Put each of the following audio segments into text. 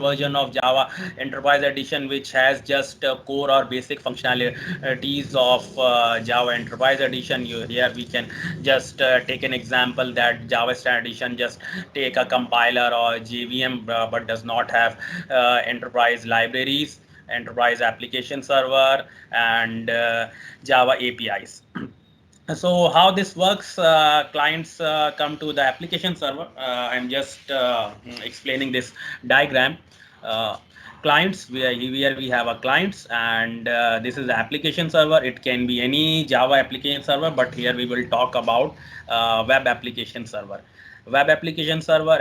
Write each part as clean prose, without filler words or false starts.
version of Java Enterprise Edition, which has just core or basic functionalities of Java Enterprise Edition. Here we can just take an example that Java Standard Edition just take a compiler or JVM, but does not have enterprise libraries, enterprise application server, and Java APIs. So how this works, clients come to the application server. I'm just explaining this diagram. uh, Clients, where we have a clients, and this is the application server. It can be any Java application server, but here we will talk about web application server. Web application server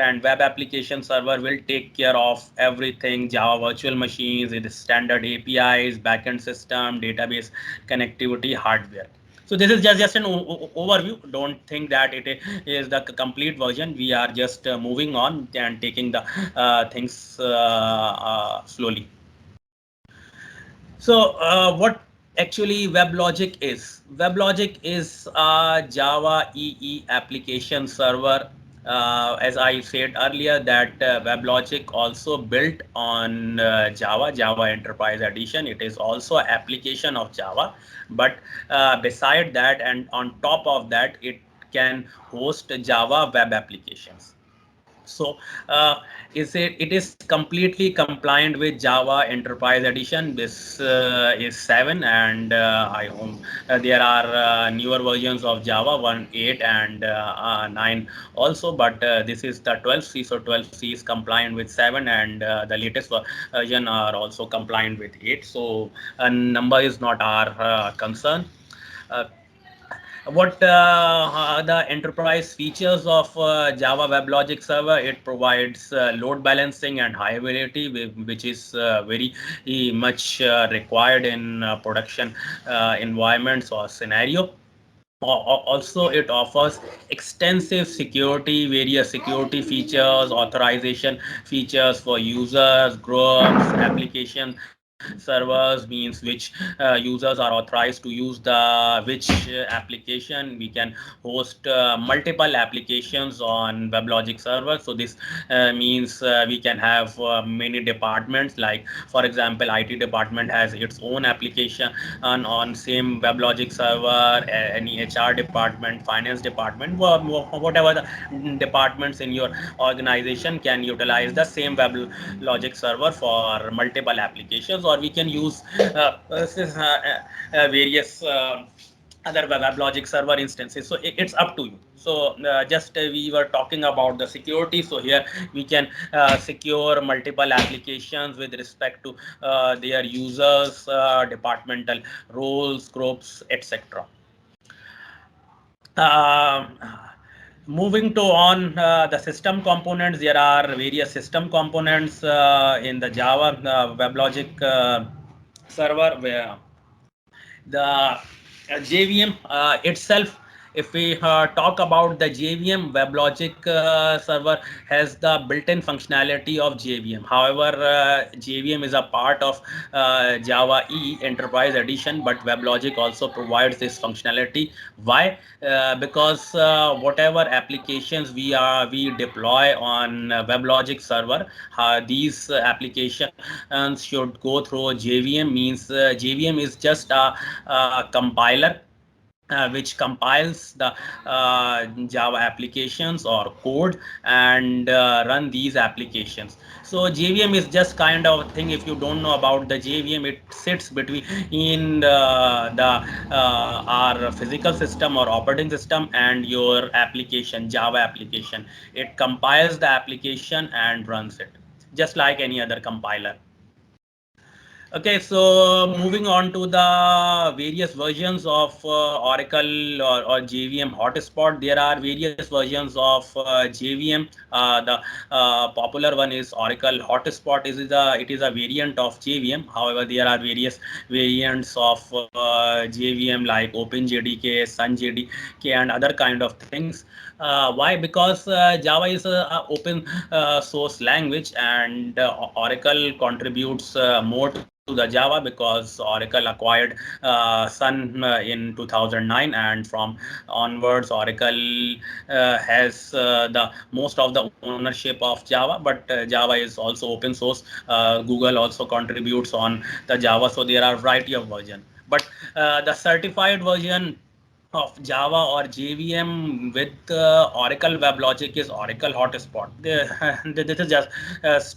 will take care of everything: Java virtual machines, it is standard APIs, backend system, database connectivity, hardware. So this is just an overview. Don't think that it is the complete version. We are just moving on and taking the things slowly. So what actually WebLogic is? WebLogic is a Java EE application server. As I said earlier, that WebLogic also built on Java Enterprise Edition. It is also an application of Java, but beside that and on top of that, it can host Java web applications. So it is completely compliant with Java Enterprise Edition. This is 7, and I hope there are newer versions of Java 1.8 and 9 also, but this is the 12c. So 12c is compliant with 7, and the latest version are also compliant with 8. So a number is not our concern. Uh, what the enterprise features of Java WebLogic Server? It provides load balancing and high availability, which is very much required in production environments or scenario. Also, it offers extensive security, various security features, authorization features for users, groups, application servers, means which users are authorized to use the which application. We can host multiple applications on WebLogic server. So this means we can have many departments, like for example IT department has its own application on same WebLogic server. Any HR department, finance department, whatever the departments in your organization can utilize the same WebLogic server for multiple applications, or we can use various other WebLogic server instances. So it's up to you. So just we were talking about the security. So here we can secure multiple applications with respect to their users, departmental roles, groups, etc. Uh, Moving to on the system components, there are various system components in the Java WebLogic server, where the JVM itself. If we talk about the JVM, WebLogic server has the built-in functionality of JVM. However, JVM is a part of Java E Enterprise Edition, but WebLogic also provides this functionality. Why? Because whatever applications we deploy on WebLogic server, these applications should go through JVM. Means JVM is just a compiler which compiles the Java applications or code and run these applications. So JVM is just kind of a thing. If you don't know about the JVM, it sits between the our physical system or operating system and your application, Java application. It compiles the application and runs it, just like any other compiler. Okay, so moving on to the various versions of Oracle or JVM hotspot. There are various versions of JVM. The popular one is Oracle hotspot. It is a variant of JVM. However, there are various variants of JVM like OpenJDK, SunJDK, and other kind of things. Why? Because Java is a open source language, and Oracle contributes more to to the Java because Oracle acquired Sun in 2009, and from onwards Oracle has the most of the ownership of Java. But Java is also open source. Google also contributes on the Java, so there are variety of version. But the certified version of Java or JVM with Oracle WebLogic is Oracle Hotspot. This is just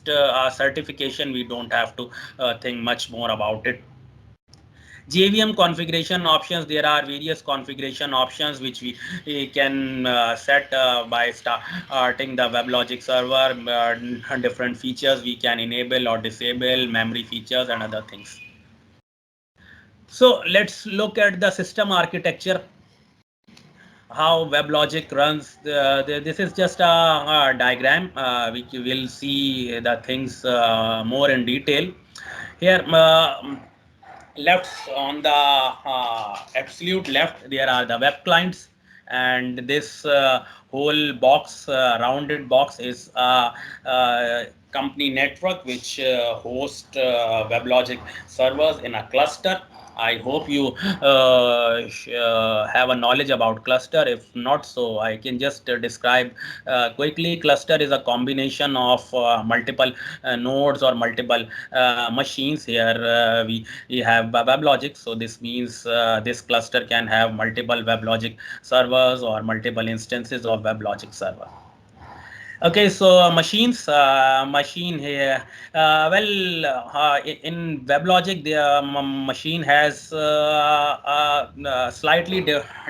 a certification. We don't have to think much more about it. JVM configuration options. There are various configuration options which we can set by starting the WebLogic server. Different features we can enable or disable, memory features and other things. So let's look at the system architecture, how WebLogic runs. This is just a diagram. We will see the things more in detail. Here, left on the absolute left, there are the web clients, and this whole box, rounded box, is a company network which hosts WebLogic servers in a cluster. I hope you have a knowledge about cluster. If not, so I can just describe quickly. Cluster is a combination of multiple nodes or multiple machines. Here we have WebLogic, so this means this cluster can have multiple WebLogic servers or multiple instances of WebLogic server. Okay, so machines, machine here. In WebLogic, the machine has slightly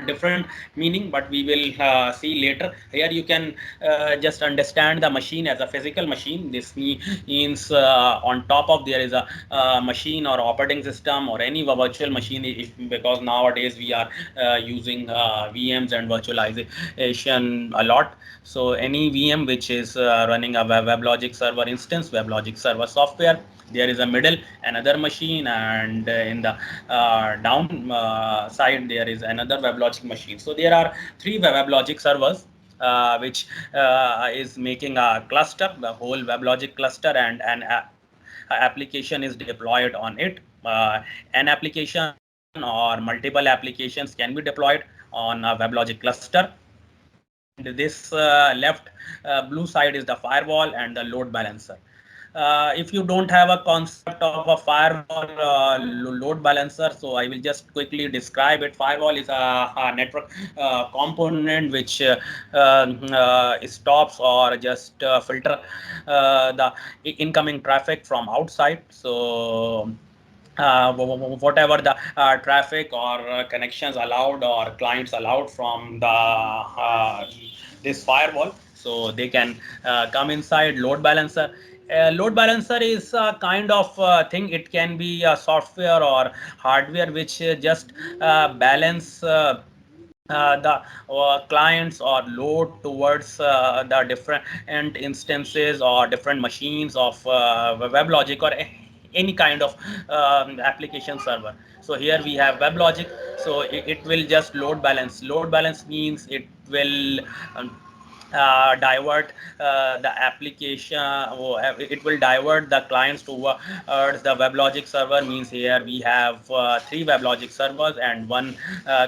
different meaning, but we will see later. Here you can just understand the machine as a physical machine. This means on top of there is a machine or operating system or any virtual machine, because nowadays we are using VMs and virtualization a lot. So any VM which is running a WebLogic server instance, WebLogic server software, there is a middle another machine, and in the down side there is another WebLogic machine. So there are three WebLogic servers which is making a cluster, the whole WebLogic cluster, and an application is deployed on it. An application or multiple applications can be deployed on a WebLogic cluster. And this left blue side is the firewall and the load balancer. If you don't have a concept of a firewall load balancer, so I will just quickly describe it. Firewall is a network component which stops or just filter the incoming traffic from outside. So whatever the traffic or connections allowed or clients allowed from the this firewall, so they can come inside. Load balancer, load balancer is a kind of thing. It can be a software or hardware which just balance the clients or load towards the different instances or different machines of WebLogic or any kind of application server. So here we have WebLogic, so it will just load balance. Load balance means it will divert the application, it will divert the clients towards the WebLogic server. Means here we have three WebLogic servers, and one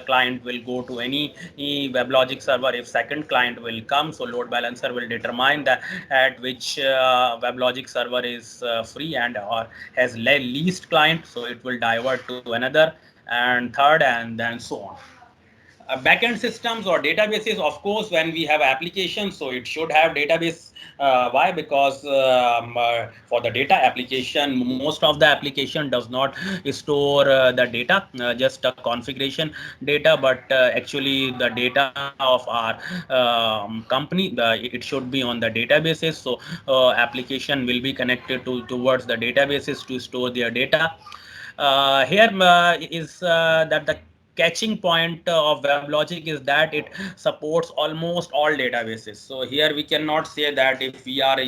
client will go to any WebLogic server. If second client will come, so load balancer will determine that at which WebLogic server is free and or has least client, so it will divert to another and third, and then so on. Backend systems or databases, of course, when we have applications, so it should have database. Why? Because for the data application, most of the application does not store the data, just a configuration data, but actually the data of our company, it should be on the databases. So application will be connected to towards the databases to store their data. Here is that the catching point of WebLogic is that it supports almost all databases. So here we cannot say that if we are